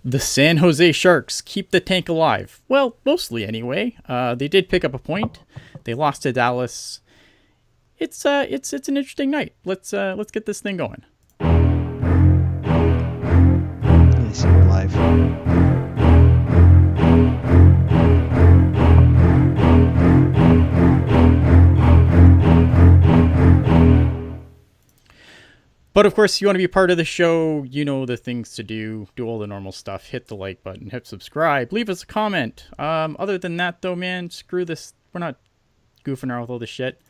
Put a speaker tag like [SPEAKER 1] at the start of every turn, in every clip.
[SPEAKER 1] The San Jose Sharks keep the tank alive. Well, mostly anyway. They did pick up a point. They lost to Dallas. It's an interesting night. Let's get this thing going.
[SPEAKER 2] Let me see we're live.
[SPEAKER 1] But of course, you want to be part of the show, you know the things to do all the normal stuff. Hit the like button, hit subscribe, leave us a comment. Other than that, though, man, screw this. We're not goofing around with all this shit.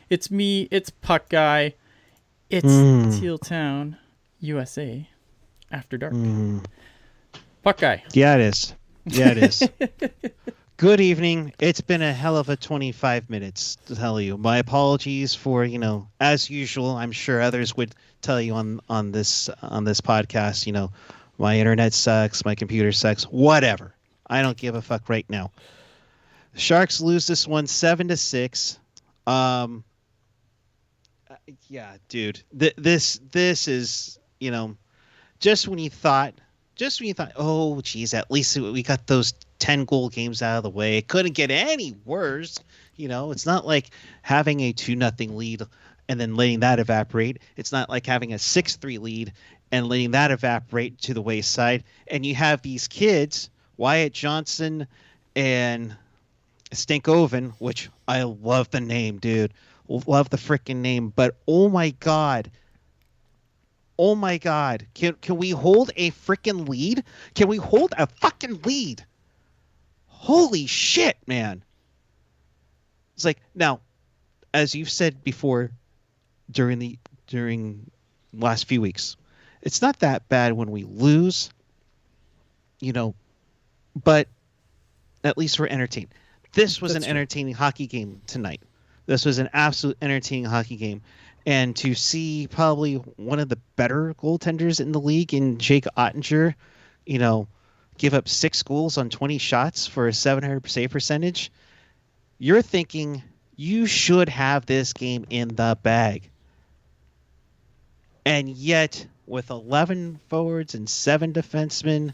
[SPEAKER 1] It's me, it's Puckguy, it's Teal Town, USA, After Dark. Puckguy.
[SPEAKER 2] Yeah, it is. Yeah, it is. Good evening. It's been a hell of a 25 minutes to tell you. My apologies for, as usual, I'm sure others would tell you on this podcast, my internet sucks, my computer sucks, whatever. I don't give a fuck right now. The Sharks lose this one 7-6. Yeah, dude. This is, just when you thought, oh, geez, at least we got those 10 goal games out of the way. It couldn't get any worse. It's not like having a 2-0 lead and then letting that evaporate. It's not like having a 6-3 lead and letting that evaporate to the wayside. And you have these kids, Wyatt Johnson and Stankoven, which I love the name, dude. Love the freaking name. But oh my God. Oh my God. Can we hold a freaking lead? Can we hold a fucking lead? Holy shit, man. It's like, now, as you've said before during last few weeks, it's not that bad when we lose, but at least we're entertained. This was an entertaining hockey game tonight. This was an absolute entertaining hockey game. And to see probably one of the better goaltenders in the league in Jake Ottinger, give up 6 goals on 20 shots for a 700 save percentage, you're thinking you should have this game in the bag. And yet, with 11 forwards and 7 defensemen,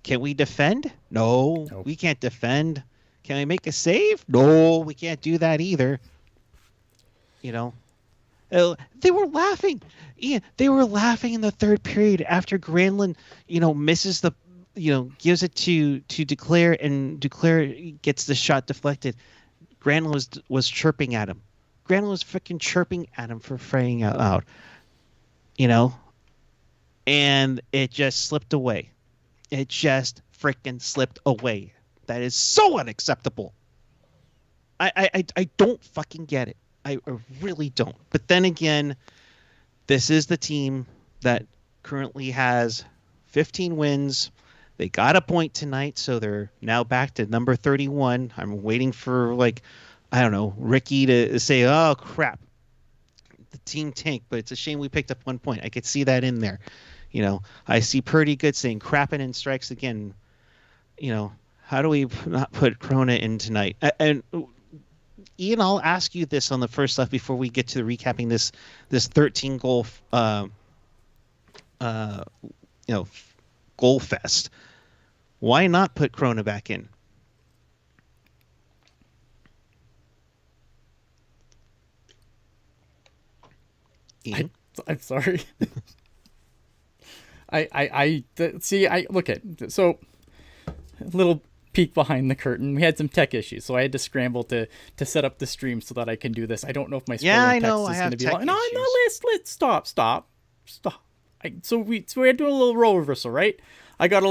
[SPEAKER 2] can we defend? No, we can't defend. Can we make a save? No, we can't do that either. They were laughing. Ian, they were laughing in the third period after Granlund, misses the, gives it to Duclair, and Duclair gets the shot deflected. Granlund was chirping at him. Granlund was freaking chirping at him for fraying out loud. And it just slipped away. It just freaking slipped away. That is so unacceptable. I don't fucking get it. I really don't. But then again, this is the team that currently has 15 wins. They got a point tonight, so they're now back to number 31. I'm waiting for, Ricky to say, oh, crap, the team tanked, but it's a shame we picked up 1 point. I could see that in there. I see Purdy Good saying, crapping in strikes again. How do we not put Krona in tonight? And Ian, I'll ask you this on the first stuff before we get to recapping this 13 goal goal fest. Why not put Krona back in?
[SPEAKER 1] Ian? I'm sorry. I look at, so a little peek behind the curtain. We had some tech issues, so I had to scramble to set up the stream so that I can do this. I don't know if my scrolling text is going to be long. No, let's stop. So we had to do a little role reversal, right? I gotta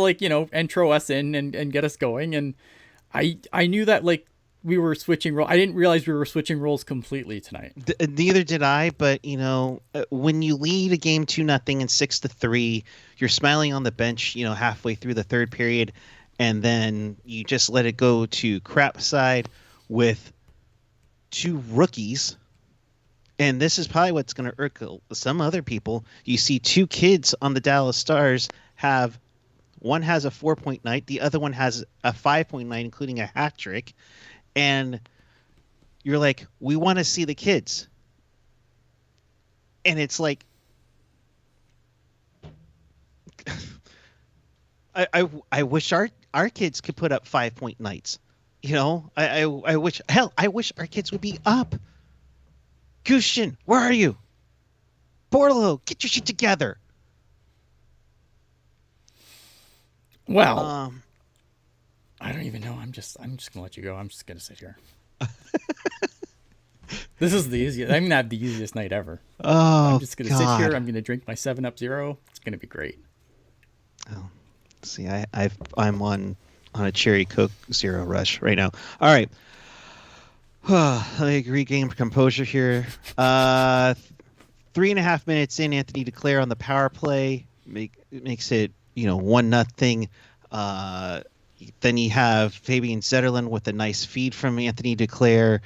[SPEAKER 1] intro us in and get us going, and I knew that we were switching roles. I didn't realize we were switching roles completely tonight.
[SPEAKER 2] Neither did I, but when you lead a game 2-0 and 6-3, you're smiling on the bench, halfway through the third period, and then you just let it go to crap side with 2 rookies. And this is probably what's going to irk some other people. You see 2 kids on the Dallas Stars one has a 4-point night, the other one has a 5-point night, including a hat trick. And you're like, we want to see the kids. And it's like, I wish our kids could put up 5-point nights. You know, I wish our kids would be up. Gushin, where are you? Borlo, get your shit together.
[SPEAKER 1] Well, I don't even know. I'm just gonna let you go. I'm just gonna sit here. This is the easiest. I'm gonna have the easiest night ever.
[SPEAKER 2] Oh,
[SPEAKER 1] I'm just gonna sit here. I'm gonna drink my 7-Up Zero. It's gonna be great.
[SPEAKER 2] Oh, see, I'm on a cherry Coke Zero rush right now. All right. Let me regain composure here. 3.5 minutes in, Anthony Duclair on the power play makes it 1-0. Then you have Fabian Zetterlund with a nice feed from Anthony Duclair.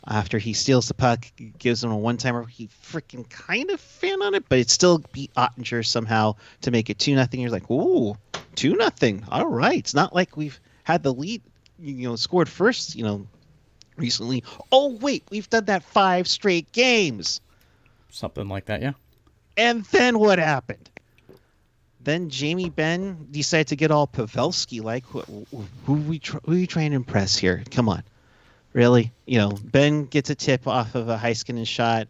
[SPEAKER 2] After he steals the puck, gives him a one-timer. He freaking kind of fan on it, but it still beat Ottinger somehow to make it 2-0. You're like, ooh, 2-0. All right. It's not like we've had the lead, scored first, recently. Oh, wait, we've done that 5 straight games.
[SPEAKER 1] Something like that, yeah.
[SPEAKER 2] And then what happened? Then Jamie Benn decided to get all Pavelski-like. Who are you trying to impress here? Come on. Really? Ben gets a tip off of a Heiskanen shot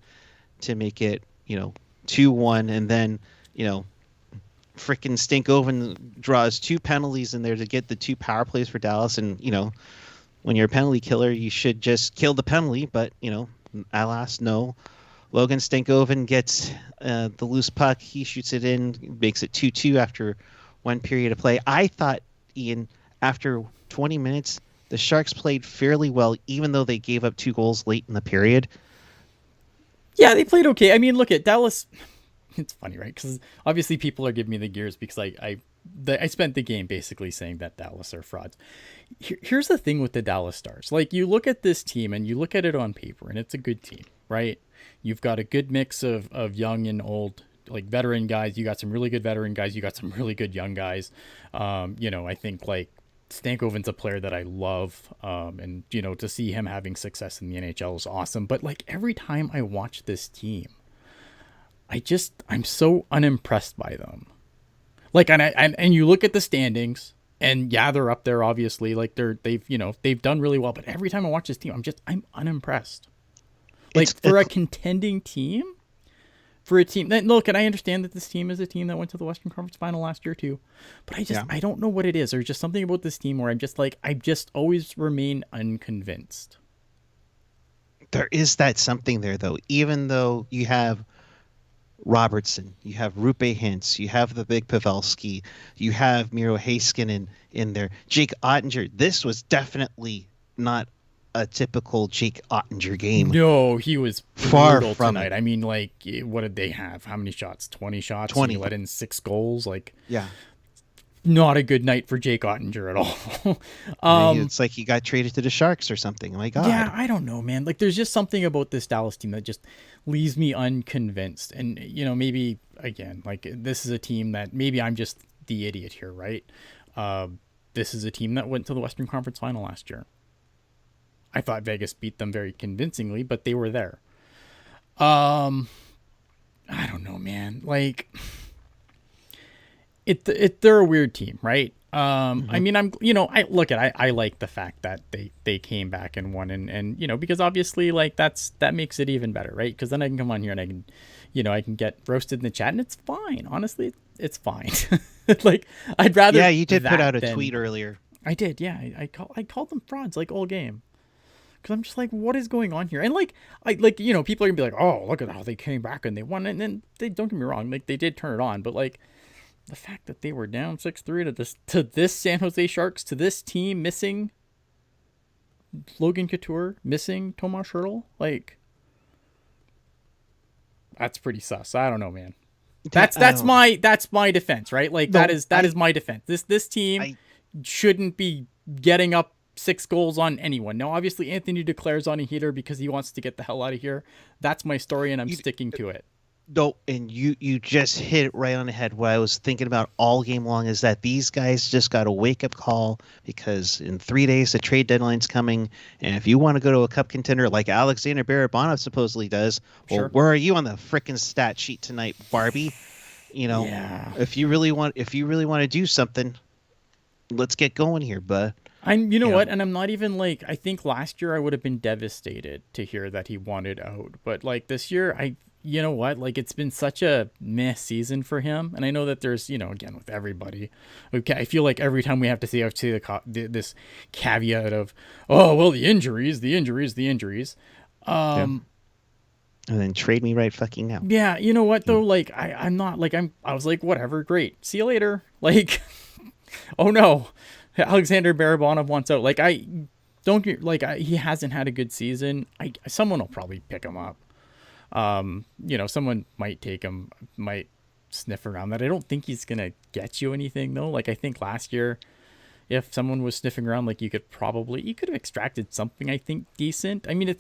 [SPEAKER 2] to make it, 2-1. And then, frickin' Stankoven draws 2 penalties in there to get the 2 power plays for Dallas. And, when you're a penalty killer, you should just kill the penalty. But, alas, no. Logan Stankoven gets the loose puck. He shoots it in, makes it 2-2 after 1 period of play. I thought, Ian, after 20 minutes, the Sharks played fairly well, even though they gave up 2 goals late in the period.
[SPEAKER 1] Yeah, they played okay. I mean, look at Dallas. It's funny, right? Because obviously people are giving me the gears because I spent the game basically saying that Dallas are frauds. Here's the thing with the Dallas Stars. Like, you look at this team and you look at it on paper, and it's a good team, right? You've got a good mix of young and old, like veteran guys. You got some really good veteran guys. You got some really good young guys. I think like Stankoven's a player that I love. And, to see him having success in the NHL is awesome. But like every time I watch this team, I'm so unimpressed by them. Like, and you look at the standings, and yeah, they're up there, obviously. Like they've done really well. But every time I watch this team, I'm unimpressed. Like, for a contending team, for a team that, look, and I understand that this team is a team that went to the Western Conference Final last year too, but I don't know what it is. There's just something about this team where I just always remain unconvinced.
[SPEAKER 2] There is that something there, though. Even though you have Robertson, you have Rupe Hintz, you have the big Pavelski, you have Miro Heiskanen in there, Jake Ottinger. This was definitely not a typical Jake Ottinger game.
[SPEAKER 1] No, he was
[SPEAKER 2] far
[SPEAKER 1] brutal
[SPEAKER 2] from
[SPEAKER 1] tonight.
[SPEAKER 2] it.
[SPEAKER 1] I mean, like, what did they have? How many shots? 20 shots?
[SPEAKER 2] 20.
[SPEAKER 1] He let in 6 goals. Like,
[SPEAKER 2] yeah,
[SPEAKER 1] not a good night for Jake Ottinger at all.
[SPEAKER 2] It's like he got traded to the Sharks or something. Oh my God.
[SPEAKER 1] Yeah, I don't know, man. Like, there's just something about this Dallas team that just leaves me unconvinced. And, maybe, again, like, this is a team that maybe I'm just the idiot here, right? This is a team that went to the Western Conference Final last year. I thought Vegas beat them very convincingly, but they were there. I don't know, man. Like, they're a weird team, right? I mean, I like the fact that they came back and won, and because obviously, like, that makes it even better, right? Because then I can come on here and I can get roasted in the chat, and it's fine. Honestly, it's fine. Like, I'd rather.
[SPEAKER 2] Yeah, you did put out a tweet earlier.
[SPEAKER 1] I did, yeah. I called them frauds like all game. Because I'm just like, what is going on here? And people are gonna be like, oh, look at how they came back and they won. And then they, don't get me wrong, like, they did turn it on, but like the fact that they were down 6-3 to this San Jose Sharks, to this team missing Logan Couture, missing Tomas Hertl, like, that's pretty sus. I don't know, man. That's my defense, right? Like, that is my defense. This team shouldn't be getting up 6 goals on anyone. Now, obviously, Anthony Duclair's on a heater because he wants to get the hell out of here. That's my story, and I'm sticking to it.
[SPEAKER 2] No, and you just hit it right on the head. What I was thinking about all game long is that these guys just got a wake-up call, because in 3 days the trade deadline's coming, and if you want to go to a cup contender like Alexander Barabanov supposedly does, well, where are you on the frickin' stat sheet tonight, Barbie? If you really want to do something, let's get going here, bud.
[SPEAKER 1] You know what? And I'm not even like, I think last year I would have been devastated to hear that he wanted out. But like this year, you know what? Like it's been such a meh season for him. And I know that there's, again, with everybody, okay, I feel like every time we have to say this caveat of, oh, well, the injuries.
[SPEAKER 2] And then trade me right fucking now.
[SPEAKER 1] Yeah. You know what though? Like I'm not like, I was like, whatever, great. See you later. Like, oh no. Alexander Barabanov wants out. Like he hasn't had a good season. Someone will probably pick him up. Someone might take him, might sniff around that. I don't think he's gonna get you anything though. Like I think last year, if someone was sniffing around, like you could have extracted something. I think decent. I mean,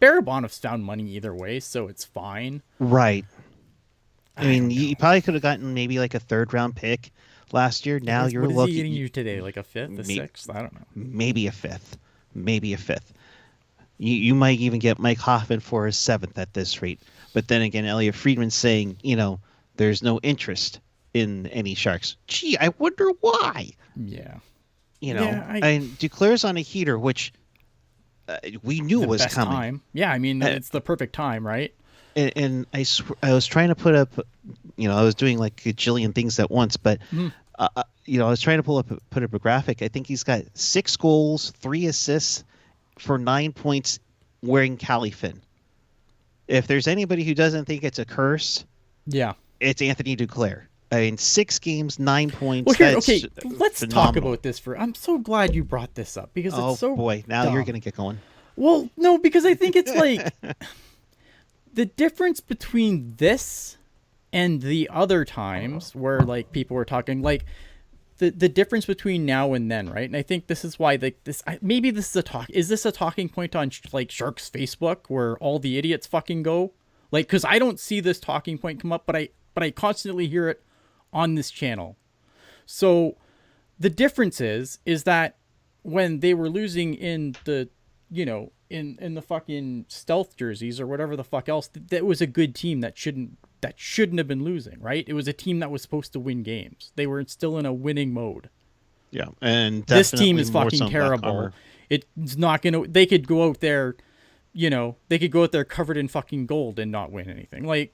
[SPEAKER 1] Barabanov's found money either way, so it's fine.
[SPEAKER 2] Right. I mean, you probably could have gotten maybe like a 3rd round pick last year. Now you're looking. What is
[SPEAKER 1] he getting you today? Like a 5th, a 6th? I don't know.
[SPEAKER 2] Maybe a 5th. You might even get Mike Hoffman for a 7th at this rate. But then again, Elliot Friedman's saying, there's no interest in any Sharks. Gee, I wonder why.
[SPEAKER 1] Yeah.
[SPEAKER 2] And Duclair's on a heater, which we knew was coming.
[SPEAKER 1] Time. Yeah, I mean, it's the perfect time, right?
[SPEAKER 2] And I was trying to put up, I was doing like a jillion things at once, but, I was trying to put up a graphic. I think he's got 6 goals, 3 assists for 9 points wearing Califin. If there's anybody who doesn't think it's a curse, it's Anthony Duclair. I mean, 6 games, 9 points.
[SPEAKER 1] Well, okay, let's talk about this I'm so glad you brought this up because it's so
[SPEAKER 2] boy, now
[SPEAKER 1] dumb.
[SPEAKER 2] You're going to get going.
[SPEAKER 1] Well, no, because I think it's like the difference between this and the other times where like people were talking like the difference between now and then, right? And I think this is why maybe this is is this a talking point on like Sharks Facebook where all the idiots fucking go? Like, cause I don't see this talking point come up, but I constantly hear it on this channel. So the difference is that when they were losing in the, in the fucking stealth jerseys or whatever the fuck else, that was a good team that shouldn't have been losing, right? It was a team that was supposed to win games. They were still in a winning mode.
[SPEAKER 2] Yeah. And
[SPEAKER 1] this team is fucking terrible. It's not going to, they could go out there, covered in fucking gold and not win anything. Like,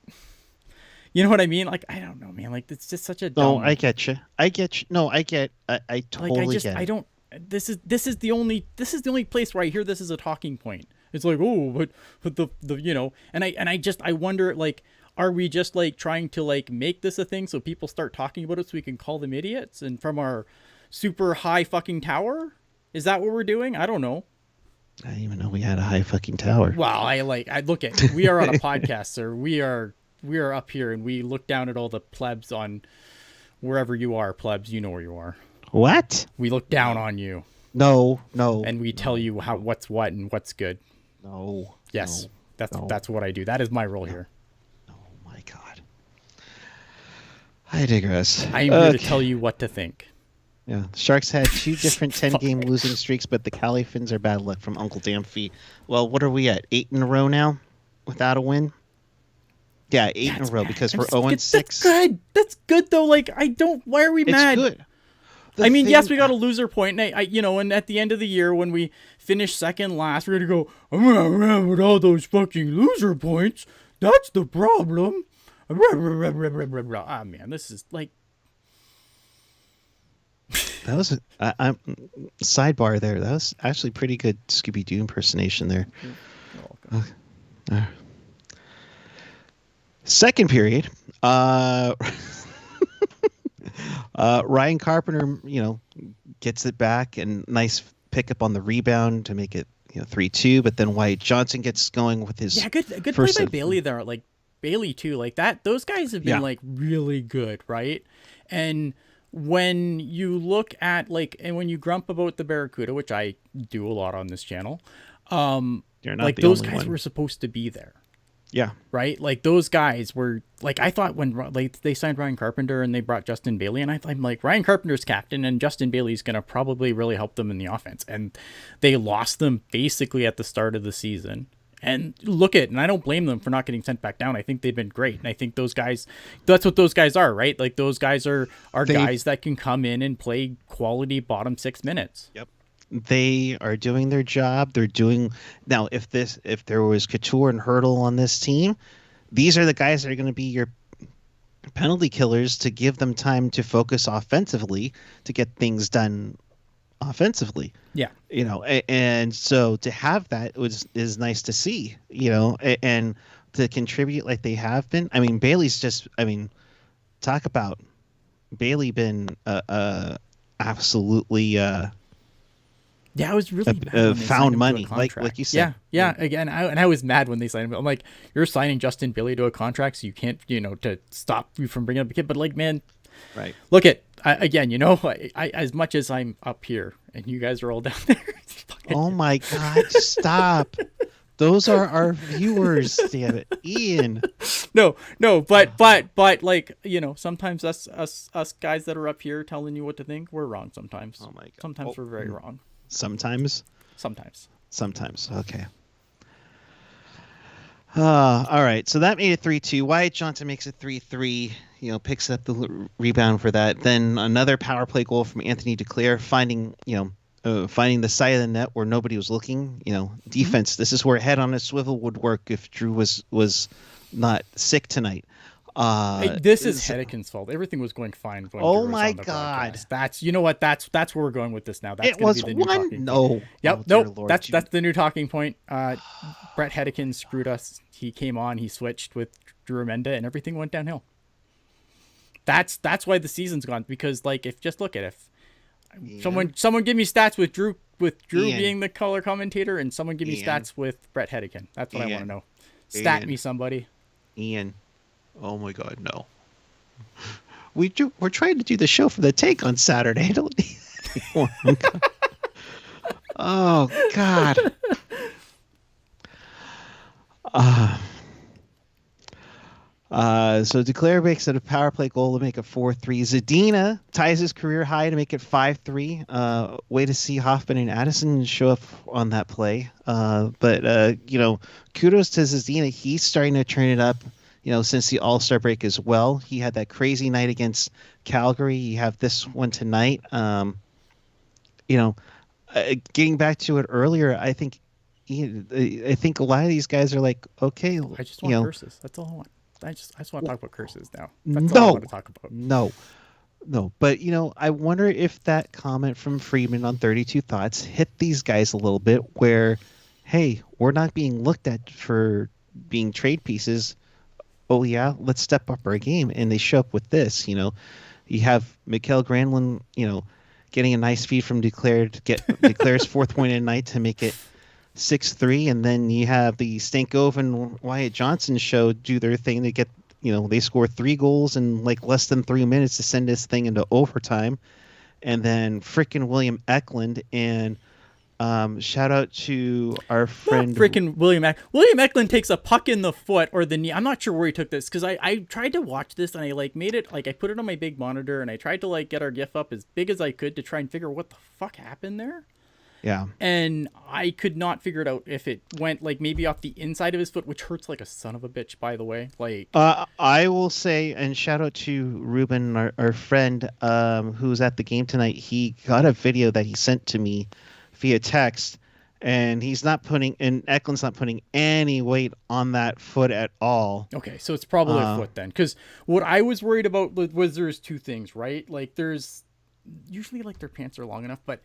[SPEAKER 1] you know what I mean? Like, I don't know, man. Like, it's just such a dumb...
[SPEAKER 2] No, I get you. I totally get it.
[SPEAKER 1] This is the only place where I hear this as a talking point. It's like, oh, but the and I wonder, like, are we just like trying to like make this a thing so people start talking about it so we can call them idiots and from our super high fucking tower? Is that what we're doing? I don't know.
[SPEAKER 2] I didn't even know we had a high fucking tower.
[SPEAKER 1] Well, I look at, we are on a podcast, sir. We are up here and we look down at all the plebs on wherever you are, plebs. You know where you are.
[SPEAKER 2] What?
[SPEAKER 1] We look down on you.
[SPEAKER 2] No.
[SPEAKER 1] And we tell you what's what and what's good.
[SPEAKER 2] No.
[SPEAKER 1] Yes. That's what I do. That is my role here.
[SPEAKER 2] Oh my God. I digress.
[SPEAKER 1] I am here to tell you what to think.
[SPEAKER 2] Yeah, the Sharks had 2 different 10-game losing streaks, but the Califins are bad luck from Uncle Damfee. Well, what are we at? 8 in a row now without a win? Yeah, 8 in a row because we're 0-6.
[SPEAKER 1] That's good. That's good though. Like why are we mad?
[SPEAKER 2] It's good.
[SPEAKER 1] I mean, yes, we got a loser point, and and at the end of the year when we finish second last, we're gonna go, I'm gonna run with all those fucking loser points. That's the problem. Ah, man, this is like.
[SPEAKER 2] That was I'm sidebar there. That was actually pretty good Scooby-Doo impersonation there. Second period, Ryan Carpenter, gets it back and nice pickup on the rebound to make it 3-2. But then Wyatt Johnson gets going with his
[SPEAKER 1] good play by Bailey there. Like Bailey too, like that. Those guys have been like really good, right? And when you look at and when you grump about the Barracuda, which I do a lot on this channel,
[SPEAKER 2] you're not
[SPEAKER 1] like those guys were supposed to be there.
[SPEAKER 2] Yeah.
[SPEAKER 1] Right. Like those guys were like, I thought when they signed Ryan Carpenter and they brought Justin Bailey, and I'm like, Ryan Carpenter's captain and Justin Bailey's going to probably really help them in the offense. And they lost them basically at the start of the season. And and I don't blame them for not getting sent back down. I think they've been great. And I think those guys, that's what those guys are, right? Like those guys are guys that can come in and play quality bottom 6 minutes.
[SPEAKER 2] Yep. They are doing their job. They're doing now. If there was Couture and Hurdle on this team, these are the guys that are going to be your penalty killers to give them time to focus offensively to get things done offensively.
[SPEAKER 1] Yeah.
[SPEAKER 2] And so to have that is nice to see, and to contribute like they have been. I mean, Bailey's talk about Bailey been absolutely
[SPEAKER 1] I was really
[SPEAKER 2] found money, like you said.
[SPEAKER 1] Yeah. Again, I was mad when they signed him. I'm like, you're signing Justin Bailey to a contract, so you can't, to stop you from bringing up a kid. But like, man,
[SPEAKER 2] right?
[SPEAKER 1] Look again. I as much as I'm up here and you guys are all down there.
[SPEAKER 2] Oh my God! Stop. Those are our viewers. Damn it, Ian.
[SPEAKER 1] No, but like, sometimes us guys that are up here telling you what to think, we're wrong sometimes.
[SPEAKER 2] Oh my God.
[SPEAKER 1] Sometimes we're very wrong.
[SPEAKER 2] Sometimes. Okay. All right. So that made it 3-2. Wyatt Johnson makes it 3-3. Picks up the rebound for that. Then another power play goal from Anthony Duclair, finding the side of the net where nobody was looking. Defense. Mm-hmm. This is where head on a swivel would work if Drew was not sick tonight.
[SPEAKER 1] This is Hedekin's fault. Everything was going fine.
[SPEAKER 2] Oh my God!
[SPEAKER 1] That's that's where we're going with this now. That's
[SPEAKER 2] it was the new one. No.
[SPEAKER 1] Yep. Nope. That's the new talking point. Brett Hedekin screwed us. He came on. He switched with Drew Amenda, and everything went downhill. That's why the season's gone. Because someone give me stats with Drew Ian. Being the color commentator, and someone give me stats with Brett Hedekin. That's what I want to know. Stat me somebody.
[SPEAKER 2] Ian. Oh my God, no. We're trying to do the show for the take on Saturday. Oh God. So Duclair makes it a power play goal to make it 4-3. Zadina ties his career high to make it 5-3. Way to see Hoffman and Addison show up on that play. But kudos to Zadina. He's starting to turn it up. Since the All-Star break as well. He had that crazy night against Calgary. You have this one tonight. Getting back to it earlier, I think a lot of these guys are like, okay.
[SPEAKER 1] I just want curses. That's all I want. I just want to talk about curses now. That's all I want to talk about.
[SPEAKER 2] No. But, I wonder if that comment from Friedman on 32 Thoughts hit these guys a little bit where, hey, we're not being looked at for being trade pieces. Oh yeah, let's step up our game, and they show up with this. You have Mikael Granlund, getting a nice feed from Duclair to get Duclair's fourth point at night to make it 6-3, and then you have the Stankov and Wyatt Johnson show do their thing to get, they score 3 goals in like less than 3 minutes to send this thing into overtime, and then frickin' William Eklund and. Shout out to our friend
[SPEAKER 1] William Eklund takes a puck in the foot or the knee. I'm not sure where he took this because I tried to watch this and I made it I put it on my big monitor and I tried to get our GIF up as big as I could to try and figure what the fuck happened there.
[SPEAKER 2] Yeah.
[SPEAKER 1] And I could not figure it out if it went maybe off the inside of his foot, which hurts like a son of a bitch, by the way.
[SPEAKER 2] I will say, and shout out to Ruben, our friend, who's at the game tonight. He got a video that he sent to me via text, and Eklund's not putting any weight on that foot at all.
[SPEAKER 1] Okay, so it's probably a foot then, because what I was worried about was there's 2 things, right? There's usually their pants are long enough, but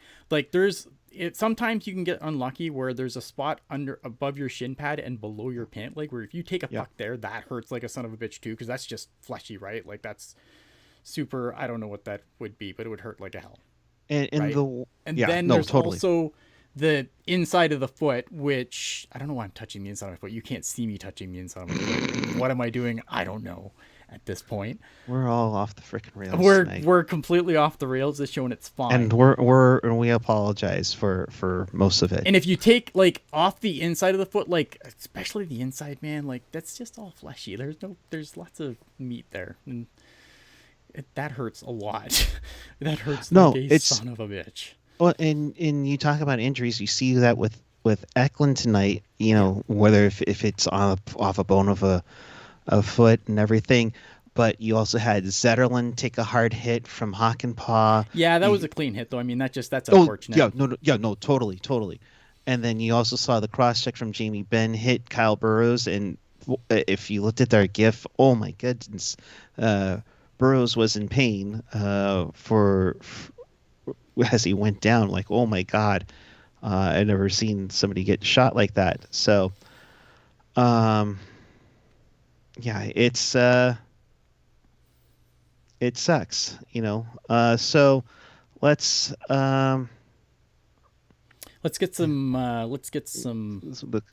[SPEAKER 1] sometimes you can get unlucky where there's a spot above your shin pad and below your pant leg where if you take a puck there, that hurts like a son of a bitch too, because that's just fleshy, right? That's super. I don't know what that would be, but it would hurt like a hell. There's also the inside of the foot, which I don't know why I'm touching the inside of my foot. You can't see me touching the inside of my foot. What am I doing? I don't know at this point.
[SPEAKER 2] We're all off the freaking rails.
[SPEAKER 1] We're completely off the rails. It's showing it's fine.
[SPEAKER 2] And we apologize for most of it.
[SPEAKER 1] And if you take off the inside of the foot, especially the inside, man, that's just all fleshy. There's lots of meat there. And that hurts a lot. That hurts like a son of a bitch.
[SPEAKER 2] Well, and you talk about injuries. You see that with Eklund tonight, whether if it's off a bone of a foot and everything, but you also had Zetterlund take a hard hit from Hakanpää.
[SPEAKER 1] Yeah, that was a clean hit, though. I mean, that's unfortunate.
[SPEAKER 2] No, totally. And then you also saw the cross check from Jamie Benn hit Kyle Burrows, and if you looked at their GIF, oh my goodness, Burrows was in pain for as he went down. Like, oh my God, I've never seen somebody get shot like that. So, yeah, it sucks, so let's
[SPEAKER 1] get some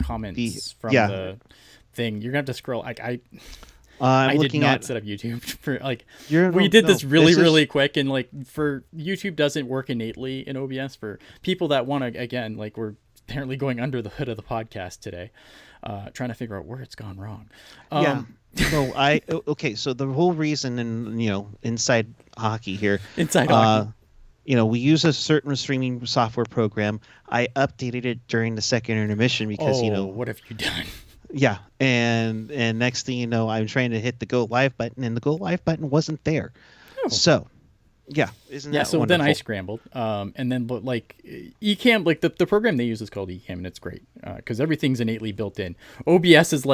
[SPEAKER 1] comments from the thing. You're gonna have to scroll. I did not set up YouTube for this really quick, and for YouTube doesn't work innately in OBS for people that want to, again, we're apparently going under the hood of the podcast today, trying to figure out where it's gone wrong.
[SPEAKER 2] So the whole reason, and inside hockey here,
[SPEAKER 1] hockey.
[SPEAKER 2] We use a certain streaming software program. I updated it during the second intermission because
[SPEAKER 1] what have you done?
[SPEAKER 2] Yeah, and next thing you know, I'm trying to hit the go live button, and the go live button wasn't there. Oh. So, yeah, isn't that
[SPEAKER 1] so
[SPEAKER 2] wonderful?
[SPEAKER 1] Then I scrambled, and then Ecamm, the program they use is called Ecamm, and it's great because everything's innately built in. OBS is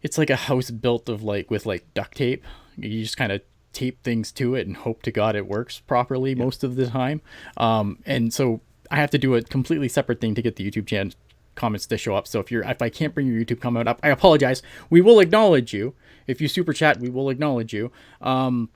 [SPEAKER 1] it's like a house built of with duct tape. You just kind of tape things to it and hope to God it works properly most of the time. And so I have to do a completely separate thing to get the YouTube channel comments to show up. So if I can't bring your YouTube comment up, I apologize. We will acknowledge you. If you super chat, we will acknowledge you.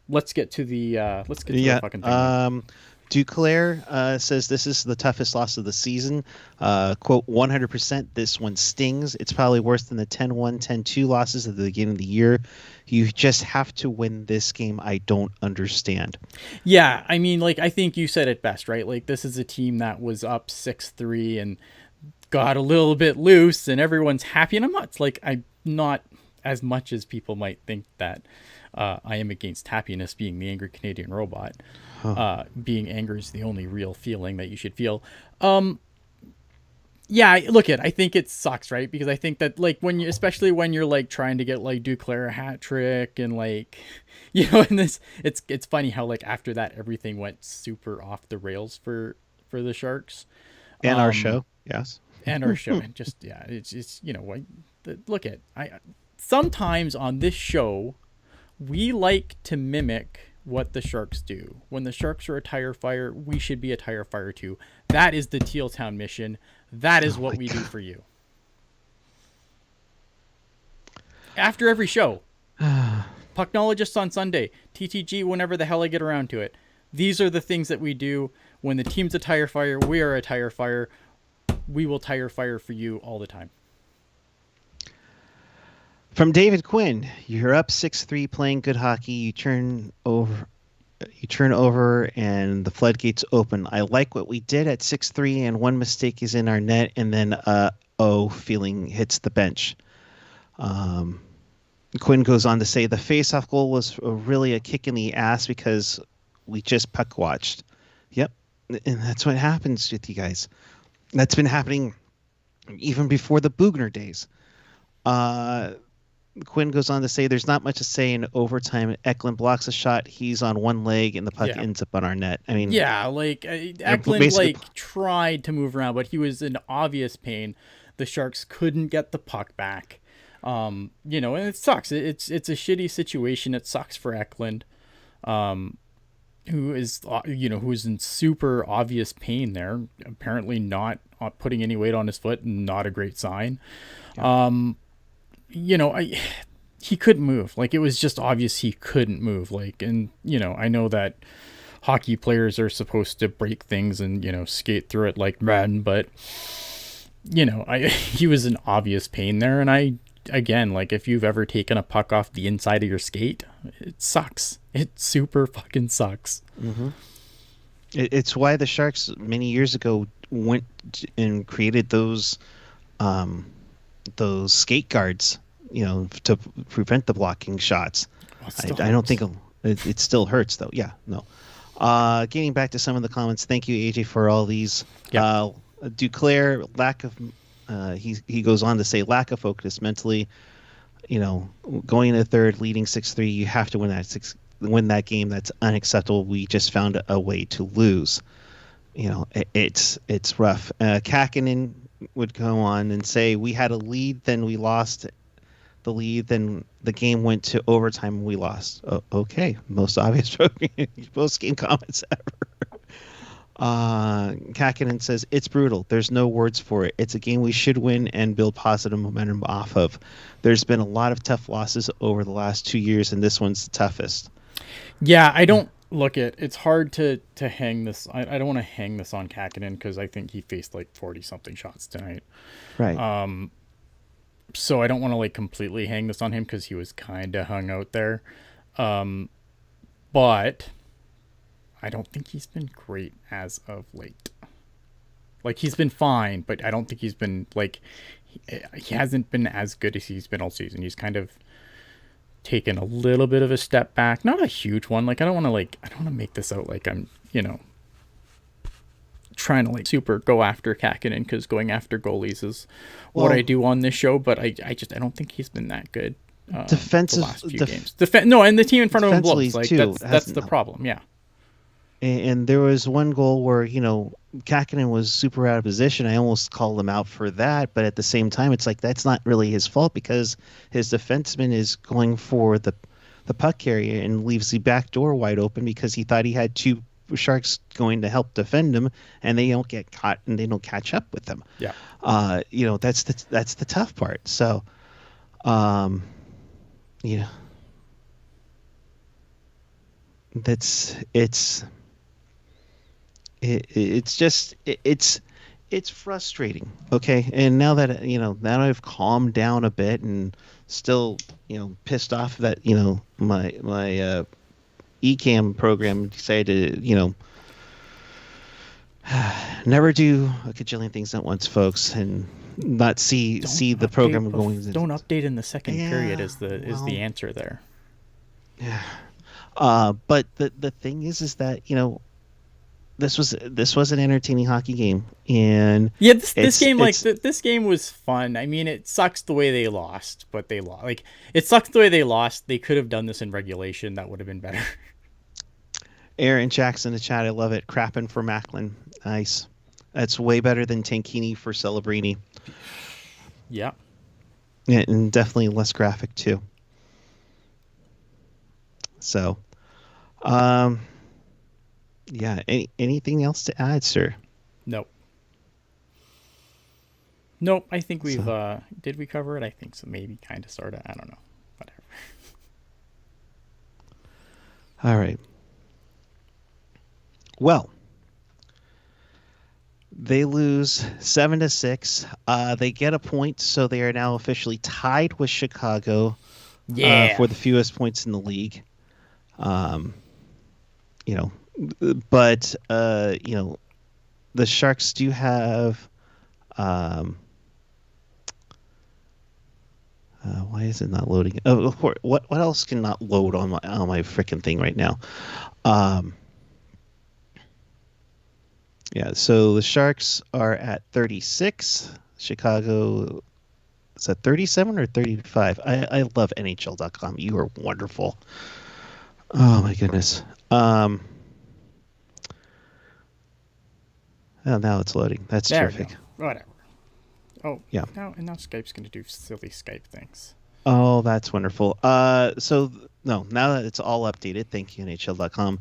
[SPEAKER 1] Let's get to the fucking thing.
[SPEAKER 2] Duclair says this is the toughest loss of the season. Quote, 100%, this one stings. It's probably worse than the 10-1, 10-2 losses at the beginning of the year. You just have to win this game. I don't understand.
[SPEAKER 1] Yeah, I mean, I think you said it best, right? This is a team that was up 6-3 and got a little bit loose, and everyone's happy. And I'm not as much as people might think that I am against happiness being the angry Canadian robot. Being angry is the only real feeling that you should feel. I think it sucks, right? Because I think that especially when you're trying to get Duclair a hat trick and and this, it's funny how after that everything went super off the rails for the Sharks
[SPEAKER 2] and our show. Yes.
[SPEAKER 1] And our show, and just it's sometimes on this show we like to mimic what the Sharks do. When the Sharks are a tire fire, we should be a tire fire too. That is the Teal Town mission. That is what we do for you. After every show, Pucknologists on Sunday, TTG whenever the hell I get around to it. These are the things that we do. When the team's a tire fire, we are a tire fire. We will tire fire for you all the time.
[SPEAKER 2] From David Quinn, you're up 6-3 playing good hockey. You turn over and the floodgates open. I like what we did at 6-3, and one mistake is in our net, and then feeling hits the bench. Quinn goes on to say the face-off goal was really a kick in the ass because we just puck watched. Yep, and that's what happens with you guys. That's been happening even before the Bugner days. Quinn goes on to say there's not much to say in overtime. Eklund blocks a shot. He's on one leg, and the puck ends up on our net. I mean,
[SPEAKER 1] Eklund tried to move around, but he was in obvious pain. The Sharks couldn't get the puck back. And it sucks. It's a shitty situation. It sucks for Eklund, who is in super obvious pain there. Apparently not putting any weight on his foot, not a great sign. Yeah. He couldn't move. It was just obvious he couldn't move. I know that hockey players are supposed to break things and, skate through it like men, but, he was in obvious pain there. And if you've ever taken a puck off the inside of your skate, it sucks. It super fucking sucks.
[SPEAKER 2] Mm-hmm. It's why the Sharks many years ago went and created those skate guards, to prevent the blocking shots. I don't think it still hurts though. Yeah, no. Getting back to some of the comments, thank you AJ for all these. Duclair, lack of he goes on to say lack of focus mentally. Going into third, leading 6-3, you have to win that game. That's unacceptable. We just found a way to lose. It's rough. Kakinen would go on and say we had a lead, then we lost the lead, then the game went to overtime and we lost. Okay, most obvious post game comments ever. Kakinen says it's brutal. There's no words for it. It's a game we should win and build positive momentum off of. There's been a lot of tough losses over the last 2 years, and this one's the toughest.
[SPEAKER 1] Yeah, I don't look at. It's hard to hang this. I don't want to hang this on Kakinen because I think he faced like 40 something shots tonight.
[SPEAKER 2] Right.
[SPEAKER 1] So I don't want to like completely hang this on him because he was kind of hung out there. But I don't think he's been great as of late. Like, he's been fine, but I don't think he's been like, he hasn't been as good as he's been all season. He's kind of taken a little bit of a step back, not a huge one. Like, I don't want to make this out like I'm, trying to like super go after Kakinen because going after goalies is what I do on this show. But I don't think he's been that good.
[SPEAKER 2] Defensive,
[SPEAKER 1] the last few games. No, and the team in front of him blows. Like
[SPEAKER 2] too,
[SPEAKER 1] that's the problem. Yeah.
[SPEAKER 2] And there was one goal where Kakinen was super out of position. I almost called him out for that, but at the same time, it's like that's not really his fault because his defenseman is going for the puck carrier and leaves the back door wide open because he thought he had two Sharks going to help defend him, and they don't get caught and they don't catch up with them.
[SPEAKER 1] Yeah.
[SPEAKER 2] That's the tough part. So, it's frustrating. Okay. And now that, now I've calmed down a bit and still, pissed off that, my eCam program decided to, never do a gajillion things at once, folks, and not see the program going.
[SPEAKER 1] Don't update in the second period is the answer there.
[SPEAKER 2] Yeah. But the thing is that, this was an entertaining hockey game, and
[SPEAKER 1] this game was fun. I mean, it sucks the way they lost, but they lost. Like, it sucks the way they lost. They could have done this in regulation. That would have been better.
[SPEAKER 2] Aaron Jackson in the chat, I love it. Crapping for Macklin, nice. That's way better than Tankini for Celebrini.
[SPEAKER 1] Yeah.
[SPEAKER 2] Yeah, and definitely less graphic too. So, yeah. Anything else to add, sir?
[SPEAKER 1] Nope. I think we've did we cover it? I think so. Maybe, kind of, sort of. I don't know. Whatever.
[SPEAKER 2] All right. Well, they lose 7-6. They get a point, so they are now officially tied with Chicago. For the fewest points in the league. But the Sharks do have why is it not loading? Oh, of course. What else can not load on my freaking thing right now? Yeah, so the Sharks are at 36. Chicago is at 37 or 35. I love NHL.com. You are wonderful. Oh my goodness. Oh, now it's loading. That's terrific.
[SPEAKER 1] Whatever. Oh,
[SPEAKER 2] yeah.
[SPEAKER 1] Now Skype's going to do silly Skype things.
[SPEAKER 2] Oh, that's wonderful. Now that it's all updated, thank you, NHL.com.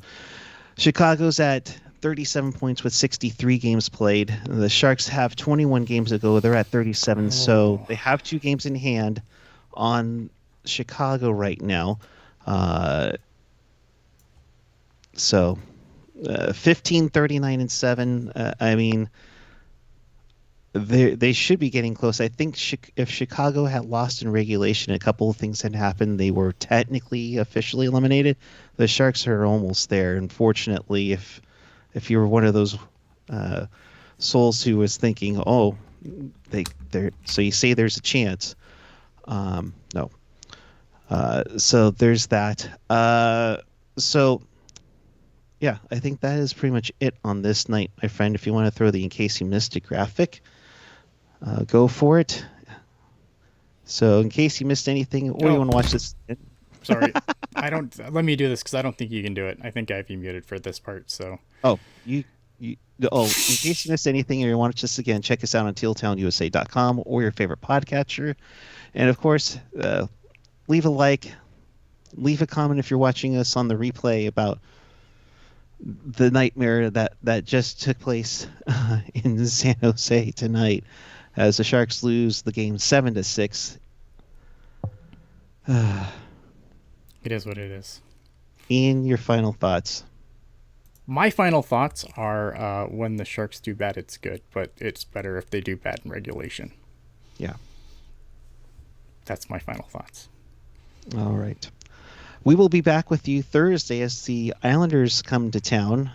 [SPEAKER 2] Chicago's at 37 points with 63 games played. The Sharks have 21 games to go. They're at 37, so they have 2 games in hand on Chicago right now. 15, 39, and 7. I mean, they should be getting close. I think if Chicago had lost in regulation, a couple of things had happened. They were technically officially eliminated. The Sharks are almost there. Unfortunately, if you were one of those souls who was thinking, oh, they're so you say there's a chance. No. So there's that. yeah, I think that is pretty much it on this night, my friend. If you want to throw the In Case You Missed It graphic, go for it. So in case you missed anything, or you want to watch this...
[SPEAKER 1] Sorry. Let me do this because I don't think you can do it. I think I have you muted for this part, so.
[SPEAKER 2] In case you missed anything or you want to watch this again, check us out on tealtownusa.com or your favorite podcatcher. And of course, leave a like, leave a comment if you're watching us on the replay about the nightmare that just took place in San Jose tonight as the Sharks lose the game 7-6.
[SPEAKER 1] It is what it is.
[SPEAKER 2] Ian, your final thoughts.
[SPEAKER 1] My final thoughts are when the Sharks do bad, it's good, but it's better if they do bad in regulation.
[SPEAKER 2] Yeah.
[SPEAKER 1] That's my final thoughts.
[SPEAKER 2] All right. We will be back with you Thursday as the Islanders come to town,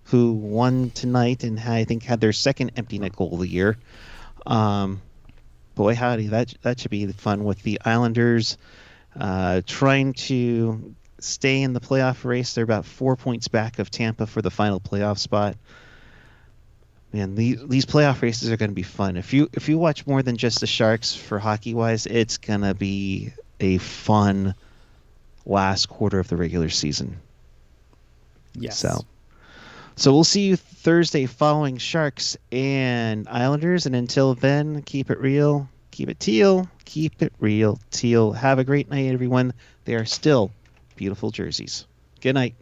[SPEAKER 2] who won tonight and I think had their second empty net goal of the year. Boy, howdy, that should be fun with the Islanders trying to stay in the playoff race. They're about 4 points back of Tampa for the final playoff spot. Man, these playoff races are going to be fun. If you watch more than just the Sharks for hockey-wise, it's going to be a fun last quarter of the regular season.
[SPEAKER 1] Yes.
[SPEAKER 2] So we'll see you Thursday following Sharks and Islanders. And until then, keep it real, keep it teal, keep it real, teal. Have a great night, everyone. They are still beautiful jerseys. Good night.